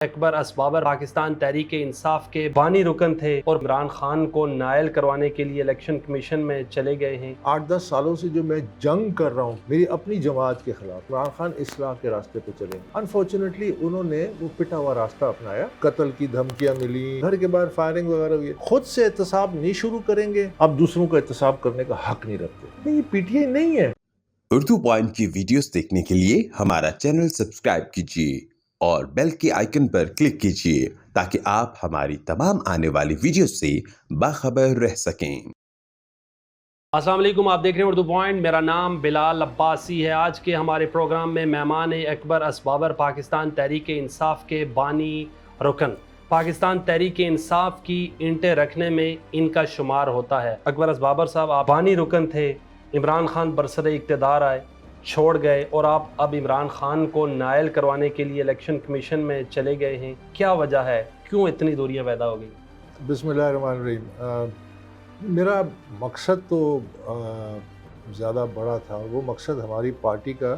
اکبر اسبابر پاکستان تحریک انصاف کے بانی رکن تھے اور عمران خان کو نائل کروانے کے لیے الیکشن کمیشن میں چلے گئے ہیں۔ 8-10 سالوں سے جو میں جنگ کر رہا ہوں میری اپنی جماعت کے خلاف، عمران خان اصلاح کے راستے پہ چلے گئے۔ انفارچونیٹلی انہوں نے وہ پٹا ہوا راستہ اپنایا، قتل کی دھمکیاں ملی، گھر کے باہر فائرنگ وغیرہ ہوئی۔ خود سے احتساب نہیں شروع کریں گے، اب دوسروں کا احتساب کرنے کا حق نہیں رکھتے۔ یہ پی ٹی آئی نہیں ہے۔ اردو پوائنٹ کی ویڈیوز دیکھنے کے لیے ہمارا چینل سبسکرائب کیجیے اور بیل کے آئیکن پر کلک کیجیے تاکہ آپ ہماری تمام آنے والی ویڈیوز سے باخبر رہ سکیں۔ السلام علیکم، آپ دیکھ رہے ہیں اردو پوائنٹ۔ میرا نام بلال عباسی ہے۔ آج کے ہمارے پروگرام میں مہمان اکبر اسبابر پاکستان تحریک انصاف کے بانی رکن۔ پاکستان تحریک انصاف کی اینٹیں رکھنے میں ان کا شمار ہوتا ہے۔ اکبر اسبابر صاحب، آپ بانی رکن تھے، عمران خان برسر اقتدار آئے، چھوڑ گئے اور آپ اب عمران خان کو نائل کروانے کے لیے الیکشن کمیشن میں چلے گئے ہیں۔ کیا وجہ ہے؟ کیوں اتنی دوریاں پیدا ہو گئی؟ بسم اللہ الرحمن الرحیم۔ میرا مقصد تو زیادہ بڑا تھا، وہ مقصد ہماری پارٹی کا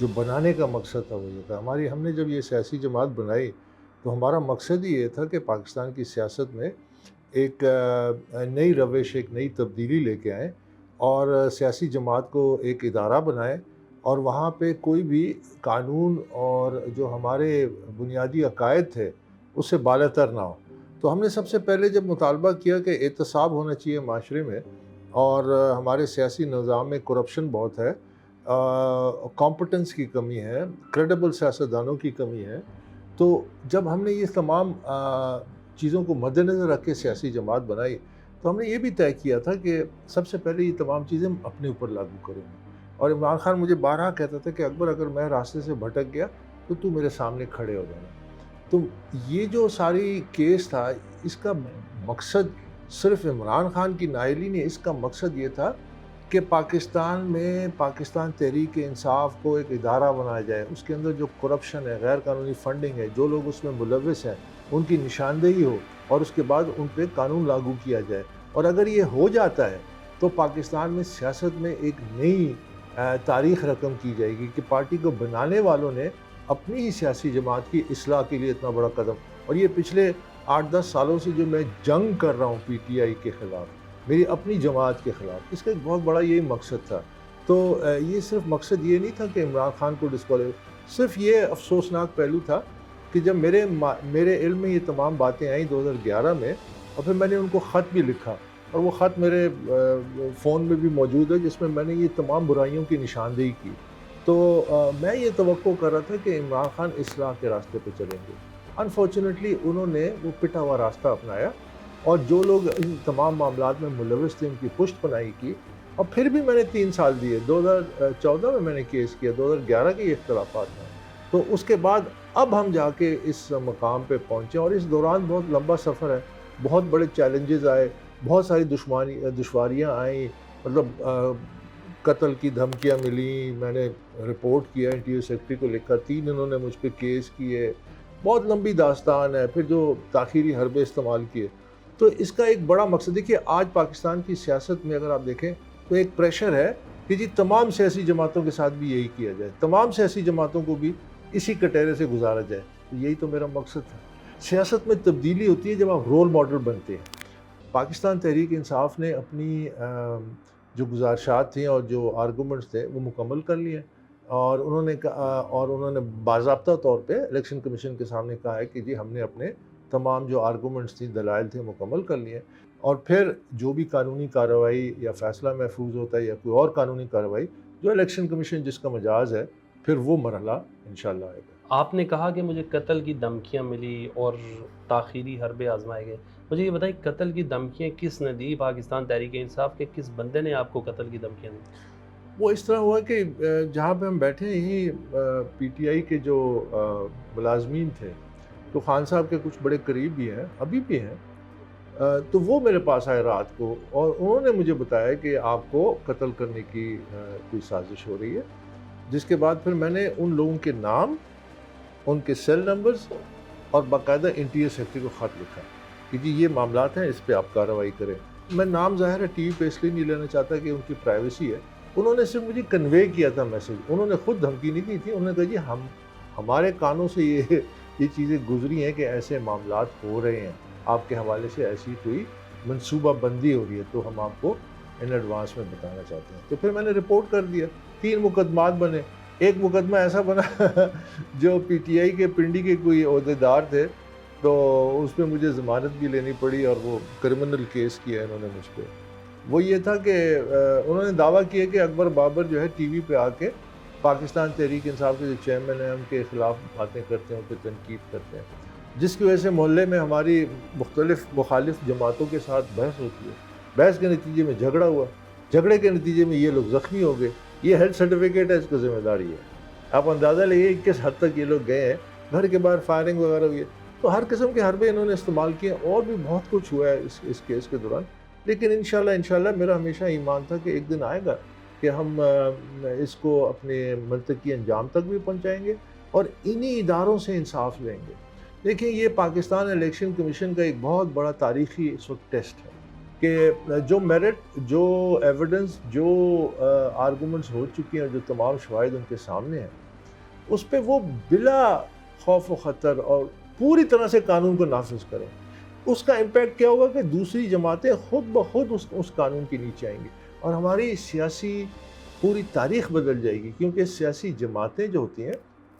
جو بنانے کا مقصد تھا وہ یہ تھا۔ ہم نے جب یہ سیاسی جماعت بنائی تو ہمارا مقصد ہی یہ تھا کہ پاکستان کی سیاست میں ایک نئی روش، ایک نئی تبدیلی لے کے آئیں اور سیاسی جماعت کو ایک ادارہ بنائیں اور وہاں پہ کوئی بھی قانون اور جو ہمارے بنیادی عقائد تھے اس سے بالاتر نہ ہو۔ تو ہم نے سب سے پہلے جب مطالبہ کیا کہ احتساب ہونا چاہیے معاشرے میں، اور ہمارے سیاسی نظام میں کرپشن بہت ہے، کمپٹنس کی کمی ہے، کریڈیبل سیاستدانوں کی کمی ہے، تو جب ہم نے یہ تمام چیزوں کو مد نظر رکھ کے سیاسی جماعت بنائی تو ہم نے یہ بھی طے کیا تھا کہ سب سے پہلے یہ تمام چیزیں ہم اپنے اوپر لاگو کریں گے۔ اور عمران خان مجھے بارہا کہتا تھا کہ اکبر اگر میں راستے سے بھٹک گیا تو میرے سامنے کھڑے ہو جانا۔ تو یہ جو ساری کیس تھا، اس کا مقصد صرف عمران خان کی نائلی نہیں، اس کا مقصد یہ تھا کہ پاکستان میں پاکستان تحریک انصاف کو ایک ادارہ بنایا جائے، اس کے اندر جو کرپشن ہے، غیر قانونی فنڈنگ ہے، جو لوگ اس میں ملوث ہیں ان کی نشاندہی ہو اور اس کے بعد ان پہ قانون لاگو کیا جائے۔ اور اگر یہ ہو جاتا ہے تو پاکستان میں سیاست میں ایک نئی تاریخ رقم کی جائے گی کہ پارٹی کو بنانے والوں نے اپنی ہی سیاسی جماعت کی اصلاح کے لیے اتنا بڑا قدم، اور یہ پچھلے 8-10 سالوں سے جو میں جنگ کر رہا ہوں پی ٹی آئی کے خلاف، میری اپنی جماعت کے خلاف، اس کا ایک بہت بڑا یہی مقصد تھا۔ تو یہ صرف مقصد یہ نہیں تھا کہ عمران خان کو ڈسکوالیفائی، صرف یہ افسوسناک پہلو تھا کہ جب میرے علم میں یہ تمام باتیں آئیں 2011 میں، اور پھر میں نے ان کو خط بھی لکھا اور وہ خط میرے فون میں بھی موجود ہے جس میں میں نے یہ تمام برائیوں کی نشاندہی کی۔ تو میں یہ توقع کر رہا تھا کہ عمران خان اصلاح کے راستے پہ چلیں گے۔ انفارچونیٹلی انہوں نے وہ پٹا ہوا راستہ اپنایا اور جو لوگ ان تمام معاملات میں ملوث تھے ان کی پشت پناہی کی، اور پھر بھی میں نے 3 سال دیے۔ 2014 میں نے کیس کیا، 2011 کے یہ اختلافات ہیں، تو اس کے بعد اب ہم جا کے اس مقام پہ پہنچے، اور اس دوران بہت لمبا سفر ہے، بہت بڑے چیلنجز آئے، بہت ساری دشواریاں آئیں، مطلب قتل کی دھمکیاں ملیں، میں نے رپورٹ کیا، انٹیریئر سیکرٹری کو لکھا، 3 انہوں نے مجھ پہ کیس کیے، بہت لمبی داستان ہے، پھر جو تاخیری حربے استعمال کیے۔ تو اس کا ایک بڑا مقصد دیکھیے، آج پاکستان کی سیاست میں اگر آپ دیکھیں تو ایک پریشر ہے کہ جی تمام سیاسی جماعتوں کے ساتھ بھی یہی کیا جائے، تمام سیاسی جماعتوں کو بھی اسی کٹہرے سے گزارا جائے۔ تو یہی تو میرا مقصد تھا۔ سیاست میں تبدیلی ہوتی ہے جب آپ رول ماڈل بنتے ہیں۔ پاکستان تحریک انصاف نے اپنی جو گزارشات تھیں اور جو آرگومنٹس تھے وہ مکمل کر لیے، اور انہوں نے باضابطہ طور پہ الیکشن کمیشن کے سامنے کہا ہے کہ جی ہم نے اپنے تمام جو آرگومنٹس تھیں، دلائل تھے، مکمل کر لیے، اور پھر جو بھی قانونی کارروائی یا فیصلہ محفوظ ہوتا ہے یا کوئی اور قانونی کارروائی جو الیکشن کمیشن جس کا مجاز ہے، پھر وہ مرحلہ انشاءاللہ آئے گا۔ آپ نے کہا کہ مجھے قتل کی دھمکیاں ملی اور تاخیری حربے آزمائے گئے، مجھے یہ بتائیں قتل کی دھمکیاں کس نے دی؟ پاکستان تحریک انصاف کے کس بندے نے آپ کو قتل کی دھمکیاں دی؟ وہ اس طرح ہوا کہ جہاں پہ ہم بیٹھے یہی پی ٹی آئی کے جو ملازمین تھے، تو خان صاحب کے کچھ بڑے قریب بھی ہیں، ابھی بھی ہیں، تو وہ میرے پاس آئے رات کو اور انہوں نے مجھے بتایا کہ آپ کو قتل کرنے کی کوئی سازش ہو رہی ہے، جس کے بعد پھر میں نے ان لوگوں کے نام، ان کے سیل نمبرز اور باقاعدہ انٹیریئر سیکرٹری کو خط لکھا کہ جی یہ معاملات ہیں، اس پہ آپ کارروائی کریں۔ میں نام ظاہر ہے ٹی وی پہ اس لیے نہیں لینا چاہتا کہ ان کی پرائیویسی ہے، انہوں نے صرف مجھے کنوے کیا تھا میسج، انہوں نے خود دھمکی نہیں دی تھی، انہوں نے کہا جی ہمارے کانوں سے یہ یہ چیزیں گزری ہیں کہ ایسے معاملات ہو رہے ہیں، آپ کے حوالے سے ایسی کوئی منصوبہ بندی ہو رہی ہے، تو ہم آپ کو ان ایڈوانس میں بتانا چاہتے ہیں۔ تو پھر میں نے رپورٹ کر دیا، 3 مقدمات بنے۔ ایک مقدمہ ایسا بنا جو پی ٹی آئی کے پنڈی کے کوئی عہدیدار تھے، تو اس پہ مجھے ضمانت بھی لینی پڑی، اور وہ کرمنل کیس کیا انہوں نے مجھ پہ۔ وہ یہ تھا کہ انہوں نے دعویٰ کیا کہ اکبر بابر جو ہے ٹی وی پہ آ کے پاکستان تحریک انصاف کے جو چیئرمین ہیں ان کے خلاف باتیں کرتے ہیں، ان پہ تنقید کرتے ہیں، جس کی وجہ سے محلے میں ہماری مختلف مخالف جماعتوں کے ساتھ بحث ہوتی ہے۔ بحث کے نتیجے میں جھگڑا ہوا، جھگڑے کے نتیجے میں یہ لوگ زخمی ہو گئے۔ یہ ہیلتھ سرٹیفکیٹ ہے، اس کی ذمہ داری ہے۔ آپ اندازہ لگیے کس حد تک یہ لوگ گئے ہیں، گھر کے باہر فائرنگ وغیرہ ہوئی ہے۔ تو ہر قسم کے حربے انہوں نے استعمال کیے، اور بھی بہت کچھ ہوا ہے اس کیس کے دوران۔ لیکن انشاءاللہ میرا ہمیشہ ایمان تھا کہ ایک دن آئے گا کہ ہم اس کو اپنے منطقی انجام تک بھی پہنچائیں گے، اور انہی اداروں سے انصاف لیں گے۔ دیکھیں، یہ پاکستان الیکشن کمیشن کا ایک بہت بڑا تاریخی اس وقت ٹیسٹ ہے کہ جو میرٹ، جو ایویڈنس، جو آرگومنٹس ہو چکی ہیں، جو تمام شواہد ان کے سامنے ہیں، اس پہ وہ بلا خوف و خطر اور پوری طرح سے قانون کو نافذ کریں۔ اس کا امپیکٹ کیا ہوگا کہ دوسری جماعتیں خود بخود اس قانون کے نیچے آئیں گی، اور ہماری سیاسی پوری تاریخ بدل جائے گی، کیونکہ سیاسی جماعتیں جو ہوتی ہیں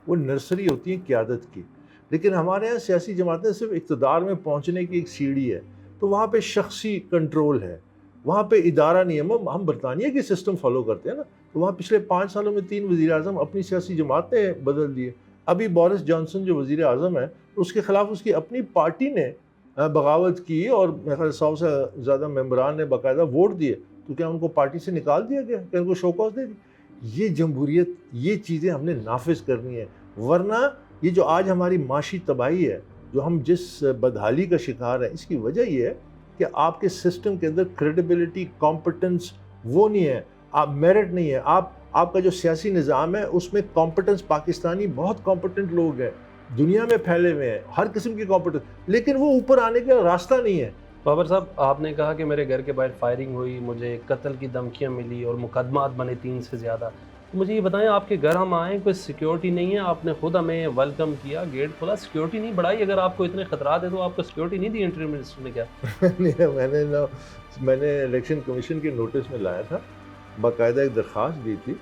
وہ نرسری ہوتی ہیں قیادت کی، لیکن ہمارے یہاں سیاسی جماعتیں صرف اقتدار میں پہنچنے کی ایک سیڑھی ہے۔ تو وہاں پہ شخصی کنٹرول ہے، وہاں پہ ادارہ نہیں ہے۔ ہم برطانیہ کی سسٹم فالو کرتے ہیں نا، تو وہاں پچھلے 5 سالوں میں 3 وزیر اعظم اپنی سیاسی جماعتیں بدل دیے۔ ابھی بورس جانسن جو وزیر اعظم ہے، اس کے خلاف اس کی اپنی پارٹی نے بغاوت کی، اور میرے خیال 100 سے زیادہ ممبران نے باقاعدہ ووٹ دیے، تو کیا ان کو پارٹی سے نکال دیا گیا، کہ ان کو شو کاز دے دی؟ یہ جمہوریت، یہ چیزیں ہم نے نافذ کرنی ہے، ورنہ یہ جو آج ہماری معاشی تباہی ہے، جو ہم جس بدحالی کا شکار ہیں، اس کی وجہ یہ ہے کہ آپ کے سسٹم کے اندر کریڈیبلٹی، کمپٹنس وہ نہیں ہے، آپ میرٹ نہیں ہے، آپ کا جو سیاسی نظام ہے اس میں کمپٹنس، پاکستانی بہت کمپٹنٹ لوگ ہیں، دنیا میں پھیلے ہوئے ہیں، ہر قسم کی کمپٹنس، لیکن وہ اوپر آنے کا راستہ نہیں ہے۔ بابر صاحب، آپ نے کہا کہ میرے گھر کے باہر فائرنگ ہوئی، مجھے قتل کی دھمکیاں ملی اور مقدمات بنے 3 سے زیادہ۔ مجھے یہ بتائیں، آپ کے گھر ہم آئیں، کوئی سیکیورٹی نہیں ہے؟ آپ نے خود ہمیں ویلکم کیا، گیٹ کھولا، سیکیورٹی نہیں بڑھائی؟ اگر آپ کو اتنے خطرات ہیں تو آپ کو سیکیورٹی نہیں دی انٹری منسٹر نے کیا؟ میں نے الیکشن کمیشن کے نوٹس میں لایا تھا، باقاعدہ ایک درخواست دی تھی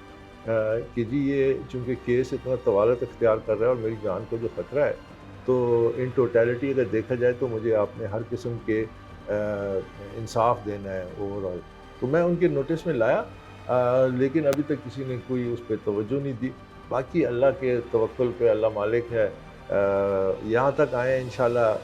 کہ جی یہ چونکہ کیس اتنا طوالت اختیار کر رہا ہے اور میری جان کو جو خطرہ ہے، تو ان ٹوٹیلٹی اگر دیکھا جائے تو مجھے آپ نے ہر قسم کے انصاف دینا ہے اوور آل۔ تو میں ان کے نوٹس میں لایا، لیکن ابھی تک کسی نے کوئی اس پہ توجہ نہیں دی۔ باقی اللہ کے توکل پہ، اللہ مالک ہے، یہاں تک آئے ہیں، انشاءاللہ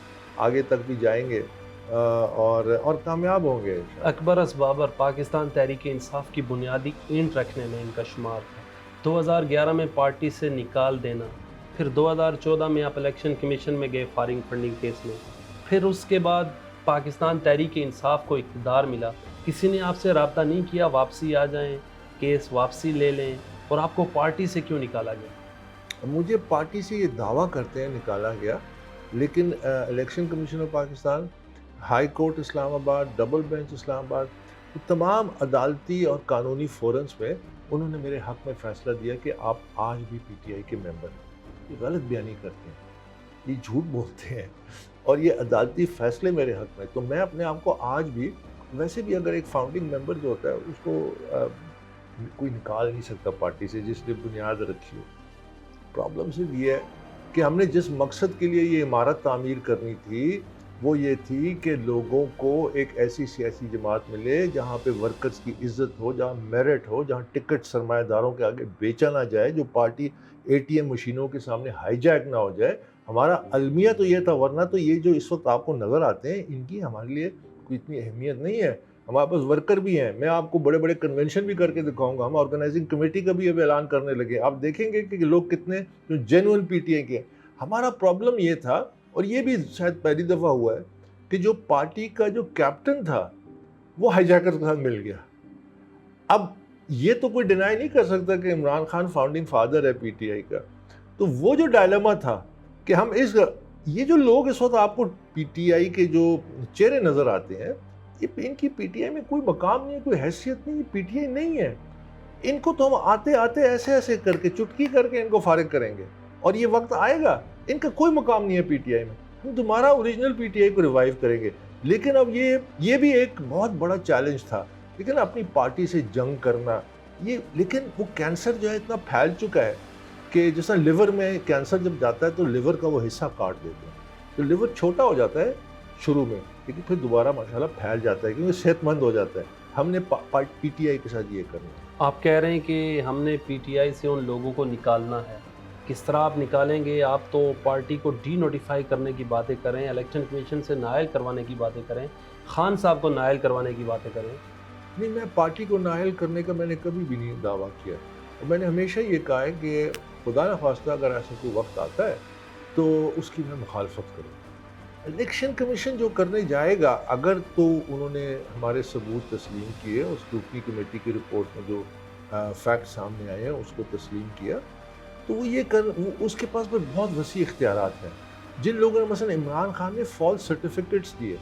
آگے تک بھی جائیں گے اور کامیاب ہوں گے۔ اکبر بابر پاکستان تحریک انصاف کی بنیادی اینٹ رکھنے میں ان کا شمار تھا۔ 2011 میں پارٹی سے نکال دینا، پھر 2014 میں آپ الیکشن کمیشن میں گئے فائرنگ فنڈنگ کیس میں، پھر اس کے بعد پاکستان تحریک انصاف کو اقتدار ملا، کسی نے آپ سے رابطہ نہیں کیا واپسی آ جائیں، کیس واپسی لے لیں، اور آپ کو پارٹی سے کیوں نکالا گیا؟ مجھے پارٹی سے یہ دعویٰ کرتے ہیں نکالا گیا، لیکن election commission of Pakistan, high court Islamabad, double bench اسلام آباد، تمام عدالتی اور قانونی فورمز میں انہوں نے میرے حق میں فیصلہ دیا کہ آپ آج بھی پی ٹی آئی کے ممبر ہیں۔ یہ غلط بیانی کرتے ہیں، یہ جھوٹ بولتے ہیں، اور یہ عدالتی فیصلے میرے حق میں۔ تو میں اپنے آپ کو آج بھی، ویسے بھی اگر ایک فاؤنڈنگ ممبر جو ہوتا ہے اس کو کوئی نکال نہیں سکتا پارٹی سے جس نے بنیاد رکھی ہو۔ پرابلم صرف یہ ہے کہ ہم نے جس مقصد کے لیے یہ عمارت تعمیر کرنی تھی وہ یہ تھی کہ لوگوں کو ایک ایسی سیاسی جماعت ملے جہاں پہ ورکرز کی عزت ہو، جہاں میرٹ ہو، جہاں ٹکٹ سرمایہ داروں کے آگے بیچا نہ جائے، جو پارٹی اے ٹی ایم مشینوں کے سامنے ہائی جیک نہ ہو جائے۔ ہمارا المیہ تو یہ تھا، ورنہ تو یہ جو اس وقت آپ کو نظر آتے ہیں ان کی ہمارے لیے کوئی اتنی اہمیت نہیں ہے۔ ہمارے پاس ورکر بھی ہیں، میں آپ کو بڑے بڑے کنونشن بھی کر کے دکھاؤں گا، ہم آرگنائزنگ کمیٹی کا بھی اب اعلان کرنے لگے، آپ دیکھیں گے کہ لوگ کتنے جو جینوئن پی ٹی آئی کے ہیں۔ ہمارا پرابلم یہ تھا، اور یہ بھی شاید پہلی دفعہ ہوا ہے، کہ جو پارٹی کا جو کیپٹن تھا وہ ہائی جیکر کے ساتھ مل گیا۔ اب یہ تو کوئی ڈینائی نہیں کر سکتا کہ عمران خان فاؤنڈنگ فادر ہے پی ٹی آئی کا، تو وہ جو ڈائلیما تھا کہ ہم یہ جو لوگ اس وقت آپ کو پی ٹی آئی کے جو چہرے نظر آتے ہیں، ان کی پی ٹی آئی میں کوئی مقام نہیں ہے، کوئی حیثیت نہیں، پی ٹی آئی نہیں ہے۔ ان کو تو ہم آتے آتے ایسے ایسے کر کے چٹکی کر کے ان کو فارغ کریں گے، اور یہ وقت آئے گا ان کا کوئی مقام نہیں ہے پی ٹی آئی میں. ہم تمہارا اوریجنل پی ٹی آئی کو ریوائیو کریں گے. لیکن اب یہ بھی ایک بہت بڑا چیلنج تھا. لیکن اپنی پارٹی سے جنگ کرنا لیکن وہ کینسر جو ہے اتنا پھیل چکا ہے کہ جیسا لیور میں کینسر جب جاتا ہے تو لیور کا وہ حصہ کاٹ دیتے ہیں, تو لیور چھوٹا ہو جاتا ہے شروع میں, لیکن پھر دوبارہ ماشاءاللہ پھیل جاتا ہے کیونکہ صحت مند ہو جاتا ہے. ہم نے پی ٹی آئی کے ساتھ یہ کرنا ہے. آپ کہہ رہے ہیں کہ ہم نے پی ٹی آئی سے ان لوگوں کو نکالنا ہے. کس طرح آپ نکالیں گے؟ آپ تو پارٹی کو ڈی نوٹیفائی کرنے کی باتیں کریں, الیکشن کمیشن سے نائل کروانے کی باتیں کریں, خان صاحب کو نائل کروانے کی باتیں کریں. نہیں, میں پارٹی کو نائل کرنے کا میں نے کبھی بھی نہیں دعویٰ کیا. اور میں نے ہمیشہ یہ کہا ہے کہ خدا نخواستہ اگر ایسا کوئی وقت آتا ہے تو اس کی میں مخالفت کروں. الیکشن کمیشن جو کرنے جائے گا, اگر تو انہوں نے ہمارے ثبوت تسلیم کیے, اس اسکروٹنی کمیٹی کی رپورٹ میں جو فیکٹ سامنے آئے ہیں اس کو تسلیم کیا, تو وہ اس کے پاس پر بہت وسیع اختیارات ہیں. جن لوگوں نے مثلا عمران خان نے فالس سرٹیفکیٹس دیے.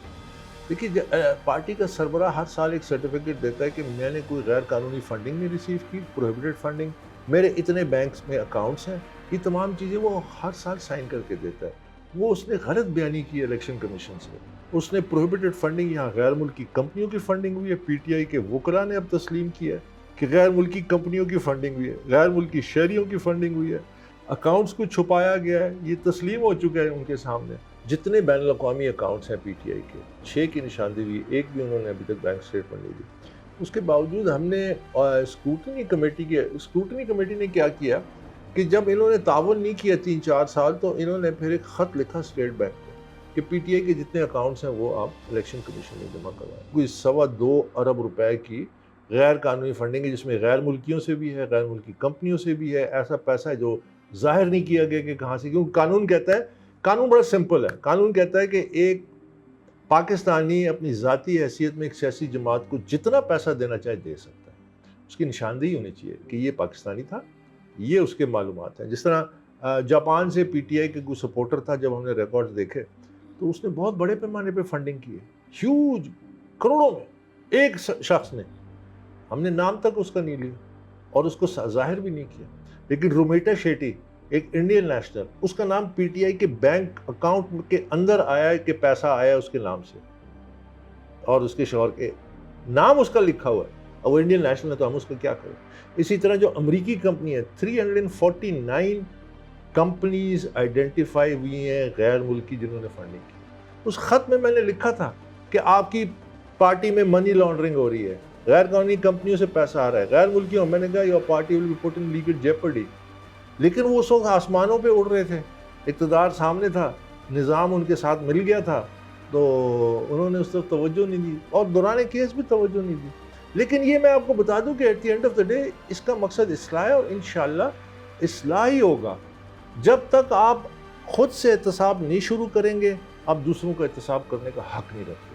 دیکھیے, پارٹی کا سربراہ ہر سال ایک سرٹیفکیٹ دیتا ہے کہ میں نے کوئی غیر قانونی فنڈنگ نہیں ریسیو کی, پروہیبٹڈ فنڈنگ, میرے اتنے بینکس میں اکاؤنٹس ہیں, یہ تمام چیزیں وہ ہر سال سائن کر کے دیتا ہے. وہ اس نے غلط بیانی کی الیکشن کمیشن سے. اس نے پروہیبٹڈ فنڈنگ, یہاں غیر ملکی کمپنیوں کی فنڈنگ ہوئی ہے, پی ٹی آئی کے وکلاء نے اب تسلیم کیا ہے کہ غیر ملکی کمپنیوں کی فنڈنگ ہوئی ہے, غیر ملکی شہریوں کی فنڈنگ ہوئی ہے, اکاؤنٹس کو چھپایا گیا ہے, یہ تسلیم ہو چکا ہے ان کے سامنے. جتنے بین الاقوامی اکاؤنٹس ہیں پی ٹی آئی کے 6 کی نشاندہی ہوئی, ایک بھی انہوں نے ابھی تک بینک اسٹیٹمنٹ نہیں دی. اس کے باوجود ہم نے اسکروٹنی کمیٹی نے کیا کیا کہ جب انہوں نے تعاون نہیں کیا 3-4 سال, تو انہوں نے پھر ایک خط لکھا اسٹیٹ بینک کو کہ پی ٹی آئی کے جتنے اکاؤنٹس ہیں وہ آپ الیکشن کمیشن میں جمع کروائیں. کوئی 2.25 ارب روپے کی غیر قانونی فنڈنگ ہے, جس میں غیر ملکیوں سے بھی ہے, غیر ملکی کمپنیوں سے بھی ہے. ایسا پیسہ ہے جو ظاہر نہیں کیا گیا کہ کہاں سے, کیونکہ قانون کہتا ہے, قانون بڑا سمپل ہے, قانون کہتا ہے کہ ایک پاکستانی اپنی ذاتی حیثیت میں ایک سیاسی جماعت کو جتنا پیسہ دینا چاہے دے سکتا ہے. اس کی نشاندہی ہونی چاہیے کہ یہ پاکستانی تھا, یہ اس کے معلومات ہیں. جس طرح جاپان سے پی ٹی آئی کے کوئی سپورٹر تھا, جب ہم نے ریکارڈز دیکھے تو اس نے بہت بڑے پیمانے پہ فنڈنگ کی ہے, ہیوج, کروڑوں میں, ایک شخص نے. ہم نے نام تک اس کا نہیں لیا اور اس کو ظاہر بھی نہیں کیا. لیکن رومیٹا شیٹی, ایک انڈین نیشنل, اس کا نام پی ٹی آئی کے بینک اکاؤنٹ کے اندر آیا ہے کہ پیسہ آیا اس کے نام سے, اور اس کے شوہر کے نام اس کا لکھا ہوا ہے, اور وہ انڈین نیشنل ہے, تو ہم اس کا کیا کریں. اسی طرح جو امریکی کمپنی ہے, 349 کمپنیز آئیڈینٹیفائی ہوئی ہیں غیر ملکی جنہوں نے فنڈنگ کی. اس خط میں نے لکھا تھا کہ آپ کی پارٹی میں منی لانڈرنگ ہو رہی ہے, غیر قانونی کمپنیوں سے پیسہ آ رہا ہے, غیر ملکیوں. میں نے کہا your party will be put in legal jeopardy. لیکن وہ اس وقت آسمانوں پہ اڑ رہے تھے, اقتدار سامنے تھا, نظام ان کے ساتھ مل گیا تھا, تو انہوں نے اس طرف توجہ نہیں دی, اور دوران کیس بھی توجہ نہیں دی. لیکن یہ میں آپ کو بتا دوں کہ at the end of the day اس کا مقصد اصلاح ہے, اور انشاءاللہ اصلاح ہی ہوگا. جب تک آپ خود سے احتساب نہیں شروع کریں گے, آپ دوسروں کا احتساب کرنے کا حق نہیں رکھتے.